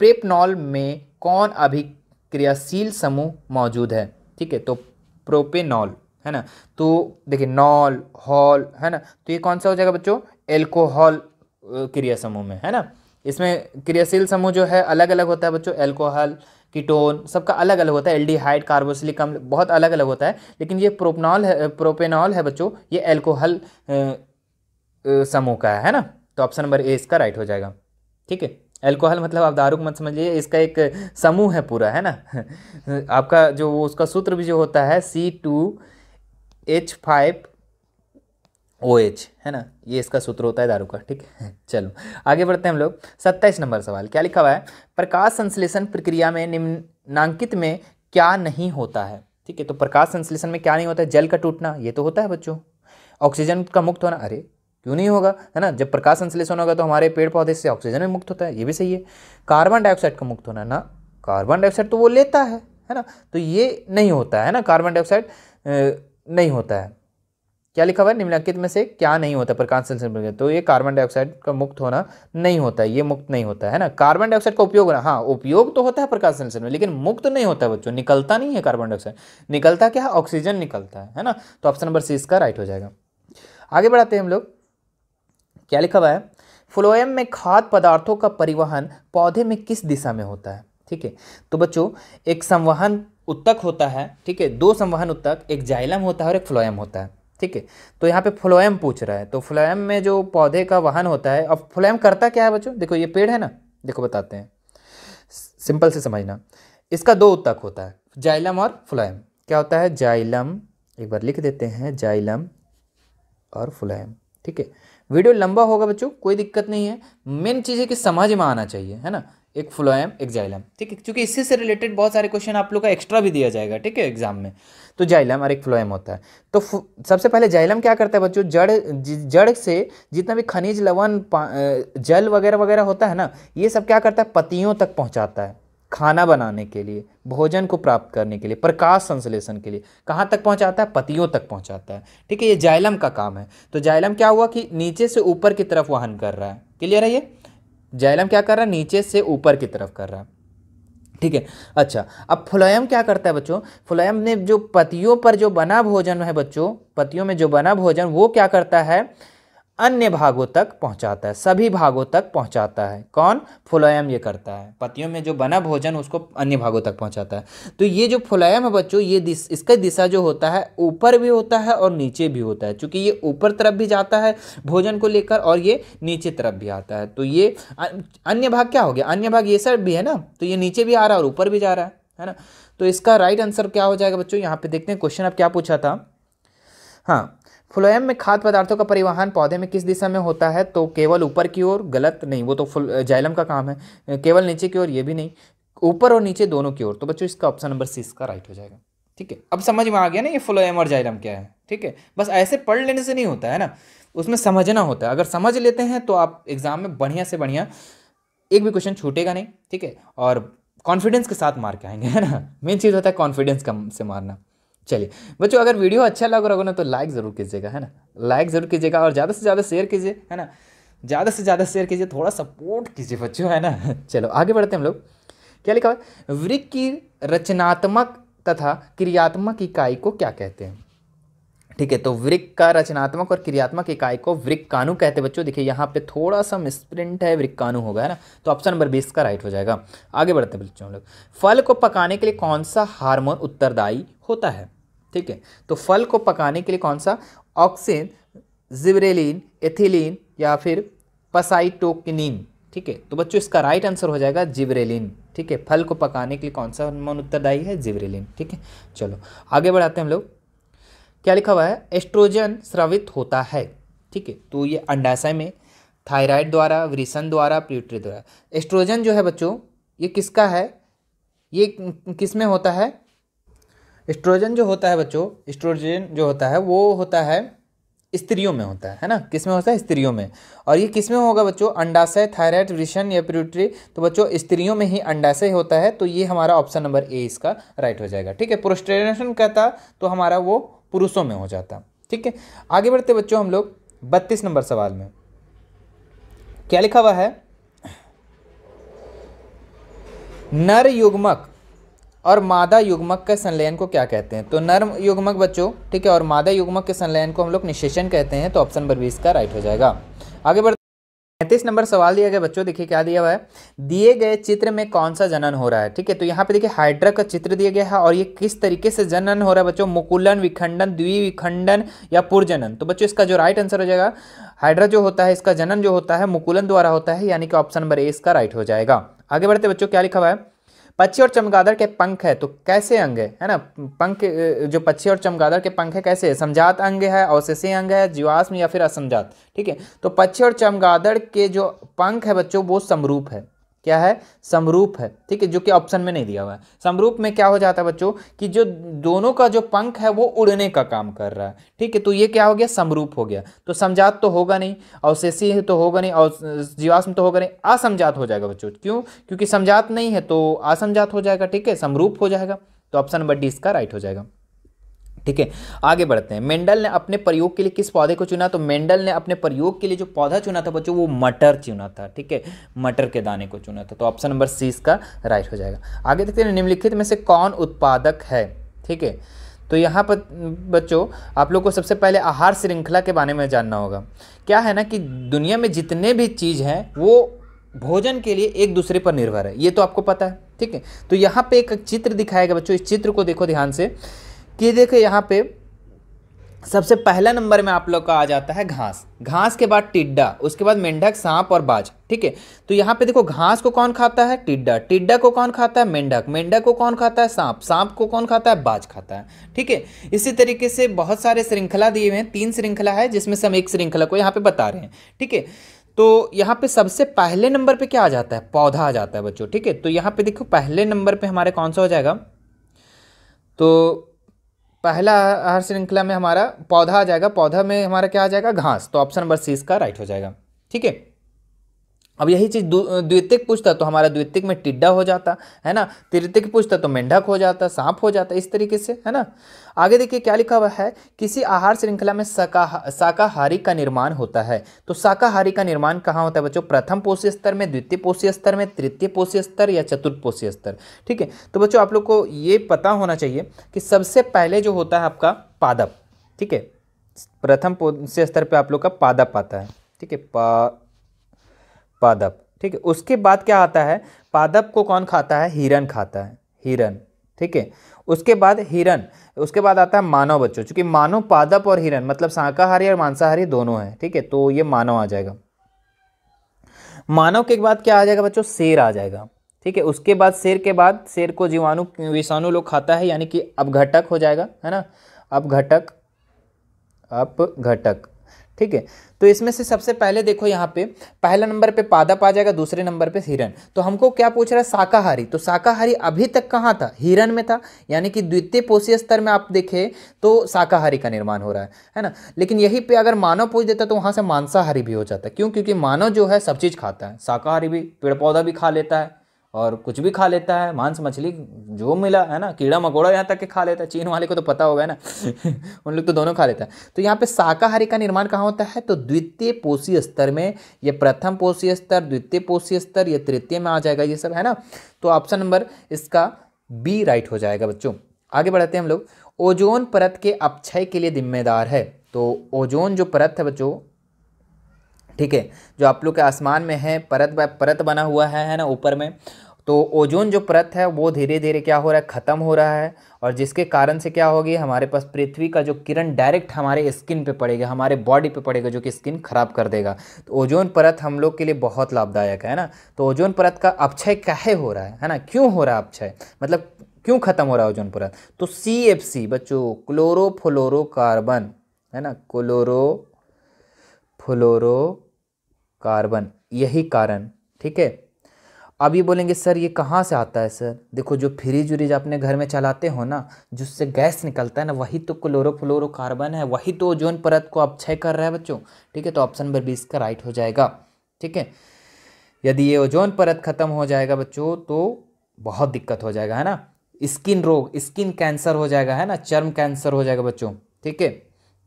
प्रोपेनॉल में कौन अभिक्रियाशील समूह मौजूद है? ठीक है, तो प्रोपेनॉल है ना। तो देखिए नॉल, हॉल, है ना, तो ये कौन सा हो जाएगा बच्चों? एल्कोहल क्रिया समूह में, है ना। इसमें क्रियाशील समूह जो है अलग अलग होता है बच्चों, एल्कोहल, कीटोन, सबका अलग अलग होता है। एल्डिहाइड, कार्बोक्सिलिक अम्ल, बहुत अलग अलग होता है। लेकिन ये प्रोपेनॉल है बच्चों, ये एल्कोहल समूह का है ना। तो ऑप्शन नंबर ए इसका राइट हो जाएगा। ठीक है, एल्कोहल मतलब आप दारू को मत समझिए, इसका एक समूह है पूरा, है ना। आपका जो उसका सूत्र भी जो होता है C2H5OH, है ना, ये इसका सूत्र होता है दारू का। ठीक है, चलो आगे बढ़ते हैं हम लोग। 27 नंबर सवाल क्या लिखा हुआ है? प्रकाश संश्लेषण प्रक्रिया में निम्नांकित में क्या नहीं होता है? ठीक है, तो प्रकाश संश्लेषण में क्या नहीं होता है? जल का टूटना, ये तो होता है बच्चों। ऑक्सीजन का मुक्त होना, अरे क्यों नहीं होगा, है ना। जब प्रकाश संश्लेषण होगा तो हमारे पेड़ पौधे से ऑक्सीजन भी मुक्त होता है, ये भी सही है। कार्बन डाइऑक्साइड का मुक्त होना ना, कार्बन डाइऑक्साइड तो वो लेता है ना, तो ये नहीं होता है ना, कार्बन डाइऑक्साइड नहीं होता है। क्या लिखा हुआ है? निम्नलिखित में से क्या नहीं होता प्रकाश संश्लेषण? तो ये कार्बन डाइऑक्साइड का मुक्त होना नहीं होता है, ये मुक्त नहीं होता है ना। कार्बन डाइऑक्साइड का उपयोग होना, हाँ उपयोग तो होता है प्रकाश संश्लेषण में, लेकिन मुक्त नहीं होता है बच्चों, निकलता नहीं है कार्बन डाइऑक्साइड, निकलता क्या है? ऑक्सीजन निकलता है ना। तो ऑप्शन नंबर सी इसका राइट हो जाएगा। आगे बढ़ाते हैं हम लोग। क्या लिखा हुआ है? फ्लोएम में खाद्य पदार्थों का परिवहन पौधे में किस दिशा में होता है? ठीक है, तो बच्चों एक संवहन उत्तक होता है। ठीक है, दो संवहन उत्तक, एक जाइलम होता है और एक फ्लोएम होता है। ठीक है, तो यहाँ पे फ्लोएम पूछ रहा है, तो फ्लोएम में जो पौधे का वहन होता है। अब फ्लोएम करता क्या है बच्चों? देखो ये पेड़ है ना, देखो बताते हैं, सिंपल से समझना। इसका दो उत्तक होता है, जाइलम और फ्लोएम। क्या होता है? जाइलम, एक बार लिख देते हैं, जाइलम और फ्लोएम। ठीक है, वीडियो लंबा होगा बच्चों, कोई दिक्कत नहीं है, मेन चीज़ है कि समझ में आना चाहिए, है ना। एक फ्लोएम, एक जाइलम। ठीक है, क्योंकि इससे से रिलेटेड बहुत सारे क्वेश्चन आप लोग का एक्स्ट्रा भी दिया जाएगा। ठीक है, एग्जाम में। तो जाइलम और एक फ्लोएम होता है। तो सबसे पहले जाइलम क्या करता है बच्चों? जड़ से जितना भी खनिज, लवण, जल वगैरह वगैरह होता है ना, ये सब क्या करता है? पत्तियों तक पहुँचाता है, खाना बनाने के लिए, भोजन को प्राप्त करने के लिए, प्रकाश संश्लेषण के लिए। कहाँ तक पहुँचाता है? पत्तियों तक पहुँचाता है। ठीक है, ये जाइलम का काम है। तो जाइलम क्या हुआ कि नीचे से ऊपर की तरफ वहन कर रहा है। क्लियर है? ये जाइलम क्या कर रहा है? नीचे से ऊपर की तरफ कर रहा है। ठीक है, अच्छा, अब फ्लोएम क्या करता है बच्चों? फ्लोएम ने जो पत्तियों पर जो बना भोजन है बच्चों, पत्तियों में जो बना भोजन, वो क्या करता है? अन्य भागों तक पहुंचाता है, सभी भागों तक पहुंचाता है। कौन? फ्लोएम ये करता है, पत्तियों में जो बना भोजन उसको अन्य भागों तक पहुंचाता है। तो ये जो फ्लोएम है बच्चों, ये इसका दिशा जो होता है ऊपर भी होता है और नीचे भी होता है, क्योंकि ये ऊपर तरफ भी जाता है भोजन को लेकर और ये नीचे तरफ भी आता है। तो ये अन्य भाग क्या हो गया? अन्य भाग ये सब भी है ना, तो ये नीचे भी आ रहा है और ऊपर भी जा रहा है ना। तो इसका राइट आंसर क्या हो जाएगा बच्चों? यहाँ पे देखते हैं क्वेश्चन अब क्या पूछा था। हाँ, फ्लोएम में खाद्य पदार्थों का परिवहन पौधे में किस दिशा में होता है? तो केवल ऊपर की ओर, गलत, नहीं, वो तो जाइलम का काम है। केवल नीचे की ओर, ये भी नहीं, ऊपर और नीचे दोनों की ओर। तो बच्चों इसका ऑप्शन नंबर सी इसका राइट हो जाएगा। ठीक है, अब समझ में आ गया ना ये फ्लोएम और जाइलम क्या है। ठीक है, बस ऐसे पढ़ लेने से नहीं होता है ना, उसमें समझना होता है। अगर समझ लेते हैं तो आप एग्जाम में बढ़िया से बढ़िया, एक भी क्वेश्चन छूटेगा नहीं, ठीक है, और कॉन्फिडेंस के साथ मार के आएंगे, है ना। मेन चीज़ होता है कॉन्फिडेंस कम से मारना। चलिए बच्चों, अगर वीडियो अच्छा लग रहा होगा ना तो लाइक ज़रूर कीजिएगा, है ना, लाइक ज़रूर कीजिएगा, और ज़्यादा से ज़्यादा शेयर कीजिए, है ना, ज़्यादा से ज़्यादा शेयर कीजिए, थोड़ा सपोर्ट कीजिए बच्चों, है ना। चलो आगे बढ़ते हैं हम लोग। क्या लिखा हुआ है, वृक्क की रचनात्मक तथा क्रियात्मक इकाई को क्या कहते हैं? ठीक है, तो वृक्क का रचनात्मक और क्रियात्मक इकाई को वृक्काणु कहते हैं बच्चों। देखिए यहाँ पे थोड़ा सा मिसप्रिंट है, वृक्काणु होगा, है ना, तो ऑप्शन नंबर 20 का राइट हो जाएगा। आगे बढ़ते हैं बच्चों हम लोग। फल को पकाने के लिए कौन सा हार्मोन उत्तरदायी होता है? ठीक है, तो फल को पकाने के लिए कौन सा, ऑक्सिन, जिबरेलिन, एथिलीन या फिर पसाइटोकिनिन? ठीक है, तो बच्चों इसका राइट आंसर हो जाएगा जिबरेलिन। ठीक है, फल को पकाने के लिए कौन सा हार्मोन उत्तरदायी है? जिबरेलिन। ठीक है, चलो आगे बढ़ाते हैं हम लोग। क्या लिखा हुआ है, एस्ट्रोजन स्रावित होता है। ठीक है, तो ये अंडाशय में थायराइड द्वारा, वृषण द्वारा, प्यूटरी द्वारा। एस्ट्रोजन जो है बच्चों ये किसका है, ये किस में होता है? एस्ट्रोजन जो होता है बच्चों, एस्ट्रोजन जो होता है वो होता है स्त्रियों में होता है ना, किस में होता है? स्त्रियों में। और ये किस में होगा बच्चों? अंडाशय, थायराइड, वृषण या प्यूटरी। तो बच्चों स्त्रियों में ही अंडाशय होता है, तो ये हमारा ऑप्शन नंबर ए इसका राइट हो जाएगा। ठीक है, प्रोस्टेशन कहता तो हमारा वो पुरुषों में हो जाता। ठीक है, आगे बढ़ते बच्चों हम लोग 32 नंबर सवाल में। क्या लिखा हुआ है, नर युग्मक और मादा युग्मक के संलयन को क्या कहते हैं? तो नर युग्मक बच्चों, ठीक है, और मादा युग्मक के संलयन को हम लोग निषेचन कहते हैं, तो ऑप्शन नंबर 20 का राइट हो जाएगा। आगे बढ़ते 35 नंबर सवाल दिया गया बच्चों। देखिए क्या दिया हुआ है, दिए गए चित्र में कौन सा जनन हो रहा है? ठीक है, तो यहाँ पे देखिए हाइड्रा का चित्र दिया गया है, और ये किस तरीके से जनन हो रहा है बच्चों? मुकुलन, विखंडन, द्विविखंडन या पुरजनन? तो बच्चों इसका जो राइट आंसर हो जाएगा, हाइड्रा जो होता है इसका जनन जो होता है मुकुलन द्वारा होता है, यानी कि ऑप्शन नंबर ए इसका राइट हो जाएगा। आगे बढ़ते बच्चों, क्या लिखा हुआ है, पक्षी और चमगादड़ के पंख है, तो कैसे अंग है ना? पंख जो पक्षी और चमगादड़ के पंख है कैसे है? समजात अंग है, अवशेषीय अंग है, जीवाश्म या फिर असमजात? ठीक है, तो पक्षी और चमगादड़ के जो पंख है बच्चों वो समरूप है। क्या है? समरूप है। ठीक है, जो कि ऑप्शन में नहीं दिया हुआ है। समरूप में क्या हो जाता है बच्चों कि जो दोनों का जो पंख है वो उड़ने का काम कर रहा है। ठीक है, तो ये क्या हो गया? समरूप हो गया। तो समजात तो होगा नहीं, अवशेषीय तो होगा नहीं, और जीवाश्म तो होगा नहीं, असमजात हो जाएगा बच्चों। क्यों? क्योंकि समजात नहीं है तो असमजात हो जाएगा। ठीक है, समरूप हो जाएगा, तो ऑप्शन नंबर डी इसका राइट हो जाएगा। ठीक है, आगे बढ़ते हैं। मेंडल ने अपने प्रयोग के लिए किस पौधे को चुना? तो मेंडल ने अपने प्रयोग के लिए जो पौधा चुना था बच्चों वो मटर चुना था। ठीक है, मटर के दाने को चुना था, तो ऑप्शन नंबर सी इसका राइट हो जाएगा। आगे देखते हैं, निम्नलिखित में से कौन उत्पादक है? ठीक है, तो यहाँ पर बच्चों आप लोग को सबसे पहले आहार श्रृंखला के बारे में जानना होगा। क्या है ना कि दुनिया में जितने भी चीज़ हैं वो भोजन के लिए एक दूसरे पर निर्भर है, ये तो आपको पता है। ठीक है, तो यहाँ पे एक चित्र दिखाएगा बच्चों, इस चित्र को देखो ध्यान से कि देखो यहाँ पे सबसे पहला नंबर में आप लोग का आ जाता है घास, घास के बाद टिड्डा, उसके बाद मेंढक, सांप और बाज। ठीक है, तो यहाँ पे देखो घास को कौन खाता है? टिड्डा, टिड्डा को कौन खाता है? मेंढक, मेंढक को कौन खाता है? सांप, सांप को कौन खाता है? बाज खाता है। ठीक है, इसी तरीके से बहुत सारे श्रृंखला दिए हुए हैं, 3 श्रृंखला है जिसमें से हम एक श्रृंखला को यहाँ पे बता रहे हैं। ठीक है, तो यहाँ पे सबसे पहले नंबर पे क्या आ जाता है? पौधा आ जाता है बच्चों। ठीक है, तो यहाँ पे देखो पहले नंबर पे हमारे कौन सा हो जाएगा? तो पहला आहार श्रृंखला में हमारा पौधा आ जाएगा, पौधा में हमारा क्या आ जाएगा? घास, तो ऑप्शन नंबर सी इसका राइट हो जाएगा। ठीक है, अब यही चीज़ द्वितीयक पूछता तो हमारा द्वितीयक में टिड्डा हो जाता है ना, तृतीयक पूछता तो मेंढक हो जाता, सांप हो जाता, इस तरीके से, है ना। आगे देखिए क्या लिखा हुआ है, किसी आहार श्रृंखला में शाकाहारी का निर्माण होता है। तो शाकाहारी का निर्माण कहाँ होता है बच्चों? प्रथम पोषी स्तर में, द्वितीय पोषी स्तर में, तृतीय पोषी स्तर या चतुर्थ पोषी स्तर। ठीक है, तो बच्चों आप लोग को ये पता होना चाहिए कि सबसे पहले जो होता है आपका पादप। ठीक है, प्रथम पोषी स्तर पर आप लोग का पादप आता है। ठीक है, पादप। ठीक है, उसके बाद क्या आता है? पादप को कौन खाता है? हिरण खाता है, हिरण। ठीक है, उसके बाद हिरण, उसके बाद आता है मानव बच्चों, क्योंकि मानव, पादप और हिरण मतलब शाकाहारी और मांसाहारी दोनों है। ठीक है, तो ये मानव आ जाएगा। मानव के बाद क्या आ जाएगा बच्चों? शेर आ जाएगा। ठीक है, उसके बाद शेर के बाद, शेर को जीवाणु विषाणु लोग खाता है, यानी कि अपघटक हो जाएगा, है ना, अपघटक, अपघटक। ठीक है। तो इसमें से सबसे पहले देखो यहाँ पे पहला नंबर पे पादप आ जाएगा, दूसरे नंबर पे हिरण। तो हमको क्या पूछ रहा है, शाकाहारी। तो शाकाहारी अभी तक कहाँ था, हिरण में था, यानी कि द्वितीय पोषीय स्तर में आप देखें तो शाकाहारी का निर्माण हो रहा है ना। लेकिन यहीं पे अगर मानव पूछ देता तो वहाँ से मांसाहारी भी हो जाता। क्यों? क्योंकि मानव जो है सब चीज़ खाता है, शाकाहारी भी पेड़ पौधा भी खा लेता है और कुछ भी खा लेता है, मांस मछली जो मिला है ना, कीड़ा मकोड़ा यहाँ तक के खा लेता है। चीन वाले को तो पता होगा ना उन लोग तो दोनों खा लेता है। तो यहाँ पे शाकाहारी का निर्माण कहाँ होता है, तो द्वितीय पोषीय स्तर में। ये प्रथम पोषीय स्तर, द्वितीय पोषीय स्तर, ये तृतीय में आ जाएगा ये सब, है ना। तो ऑप्शन नंबर इसका बी राइट हो जाएगा बच्चों। आगे बढ़ते हैं हम लोग। ओजोन परत के अपक्षय के लिए जिम्मेदार है। तो ओजोन जो परत है बच्चों, ठीक है, जो आप लोग के आसमान में है, परत बना हुआ है ना ऊपर में। तो ओजोन जो परत है वो धीरे धीरे क्या हो रहा है, ख़त्म हो रहा है। और जिसके कारण से क्या होगी, हमारे पास पृथ्वी का जो किरण डायरेक्ट हमारे स्किन पे पड़ेगा, हमारे बॉडी पे पड़ेगा, जो कि स्किन खराब कर देगा। तो ओजोन परत हम लोग के लिए बहुत लाभदायक है ना। तो ओजोन परत का अपक्षय काहे हो रहा है ना, क्यों हो रहा है अपक्षय, मतलब क्यों खत्म हो रहा है ओजोन परत। तो CFC बच्चों, क्लोरोफ्लोरोकार्बन, है ना, क्लोरोफ्लोरोकार्बन, यही कारण। ठीक है। अब ये बोलेंगे सर ये कहाँ से आता है सर, देखो जो फ्रिज व्रिज अपने घर में चलाते हो ना, जिससे गैस निकलता है ना, वही तो क्लोरोफ्लोरोकार्बन है, वही तो ओजोन परत को अपक्षय कर रहा है बच्चों। ठीक है। तो ऑप्शन नंबर 20 का राइट हो जाएगा। ठीक है। यदि ये ओजोन परत खत्म हो जाएगा बच्चों तो बहुत दिक्कत हो जाएगा, है ना। स्किन रोग, स्किन कैंसर हो जाएगा, है ना, चर्म कैंसर हो जाएगा बच्चों। ठीक है।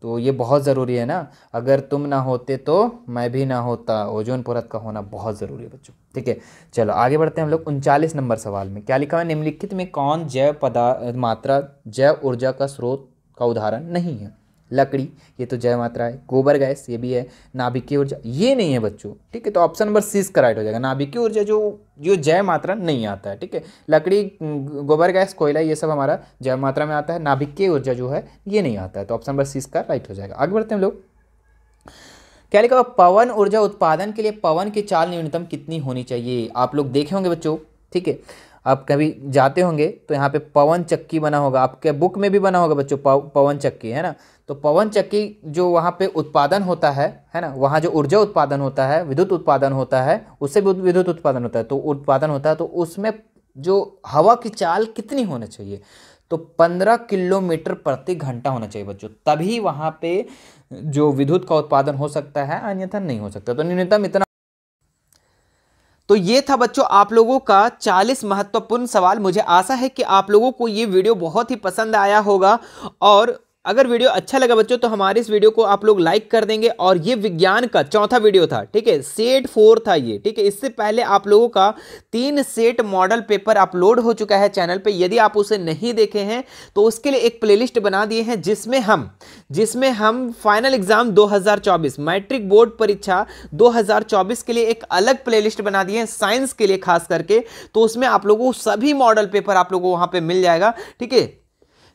तो ये बहुत ज़रूरी है ना, अगर तुम ना होते तो मैं भी ना होता, ओजोन परत का होना बहुत ज़रूरी है बच्चों। ठीक है। चलो आगे बढ़ते हैं हम लोग। 39 नंबर सवाल में क्या लिखा हुआ है, निम्नलिखित में कौन जैव ऊर्जा का स्रोत का उदाहरण नहीं है। लकड़ी, ये तो जैव मात्रा है। गोबर गैस, ये भी है। नाभिकीय ऊर्जा, ये नहीं है बच्चों। ठीक है। तो ऑप्शन नंबर 6 का राइट हो जाएगा। नाभिकीय ऊर्जा जो जैव मात्रा नहीं आता है। ठीक है। लकड़ी, गोबर गैस, कोयला, ये सब हमारा जैव मात्रा में आता है। नाभिकीय ऊर्जा जो है ये नहीं आता है। तो ऑप्शन नंबर 6 का राइट हो जाएगा। आगे बढ़ते हैं हम लोग। क्या लिखा हुआ, पवन ऊर्जा उत्पादन के लिए पवन की चाल न्यूनतम कितनी होनी चाहिए। आप लोग देखे होंगे बच्चों, ठीक है, आप कभी जाते होंगे तो यहाँ पे पवन चक्की बना होगा, आपके बुक में भी बना होगा बच्चों, पवन चक्की, है ना। तो पवन चक्की जो वहाँ पे उत्पादन होता है ना, वहाँ जो ऊर्जा उत्पादन होता है, विद्युत उत्पादन होता है, उससे भी विद्युत उत्पादन होता है, तो उत्पादन होता है, तो उसमें जो हवा की चाल कितनी होनी चाहिए, तो 15 किलोमीटर प्रति घंटा होना चाहिए बच्चों, तभी वहाँ पे जो विद्युत का उत्पादन हो सकता है, अन्यथा नहीं हो सकता। तो न्यूनतम इतना। तो ये था बच्चों आप लोगों का 40 महत्वपूर्ण सवाल। मुझे आशा है कि आप लोगों को ये वीडियो बहुत ही पसंद आया होगा, और अगर वीडियो अच्छा लगा बच्चों तो हमारे इस वीडियो को आप लोग लाइक कर देंगे। और ये विज्ञान का चौथा वीडियो था, ठीक है, सेट 4 था ये। ठीक है। इससे पहले आप लोगों का 3 सेट मॉडल पेपर अपलोड हो चुका है चैनल पे। यदि आप उसे नहीं देखे हैं तो उसके लिए एक प्लेलिस्ट बना दिए हैं, जिसमें हम फाइनल एग्जाम 2024 मैट्रिक बोर्ड परीक्षा 2024 के लिए एक अलग प्लेलिस्ट बना दिए हैं, साइंस के लिए खास करके। तो उसमें आप लोगों को सभी मॉडल पेपर आप लोगों को वहां पे मिल जाएगा। ठीक है।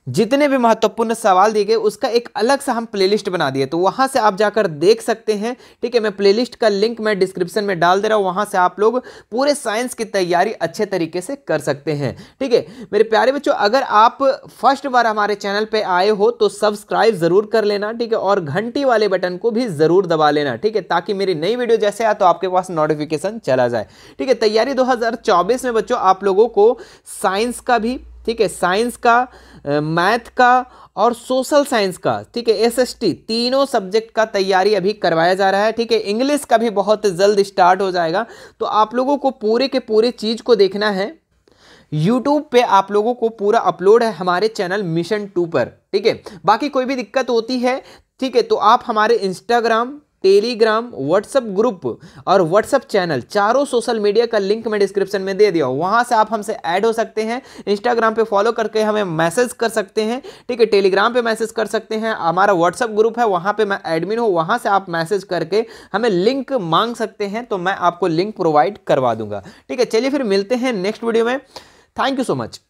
जितने भी महत्वपूर्ण सवाल दिए गए उसका एक अलग सा हम प्लेलिस्ट बना दिए, तो वहां से आप जाकर देख सकते हैं। ठीक है। मैं प्लेलिस्ट का लिंक मैं डिस्क्रिप्शन में डाल दे रहा हूं, वहां से आप लोग पूरे साइंस की तैयारी अच्छे तरीके से कर सकते हैं। ठीक है। मेरे प्यारे बच्चों, अगर आप फर्स्ट बार हमारे चैनल पे आए हो तो सब्सक्राइब जरूर कर लेना। ठीक है। और घंटी वाले बटन को भी जरूर दबा लेना। ठीक है। ताकि मेरी नई वीडियो जैसे आए तो आपके पास नोटिफिकेशन चला जाए। ठीक है। तैयारी 2024 में बच्चों आप लोगों को साइंस का भी, ठीक है, साइंस का, मैथ का और सोशल साइंस का, ठीक है, SST, तीनों सब्जेक्ट का तैयारी अभी करवाया जा रहा है। ठीक है। इंग्लिश का भी बहुत जल्द स्टार्ट हो जाएगा। तो आप लोगों को पूरे के पूरे चीज को देखना है। YouTube पे आप लोगों को पूरा अपलोड है हमारे चैनल मिशन 2 पर। ठीक है। बाकी कोई भी दिक्कत होती है, ठीक है, तो आप हमारे इंस्टाग्राम, टेलीग्राम, व्हाट्सएप ग्रुप और व्हाट्सएप चैनल, चारों सोशल मीडिया का लिंक मैं डिस्क्रिप्शन में दे दिया हूं, वहां से आप हमसे ऐड हो सकते हैं। इंस्टाग्राम पे फॉलो करके हमें मैसेज कर सकते हैं। ठीक है। टेलीग्राम पे मैसेज कर सकते हैं। हमारा व्हाट्सएप ग्रुप है, वहां पे मैं एडमिन हूं, वहां से आप मैसेज करके हमें लिंक मांग सकते हैं, तो मैं आपको लिंक प्रोवाइड करवा दूंगा। ठीक है। चलिए फिर मिलते हैं नेक्स्ट वीडियो में। Thank you so much.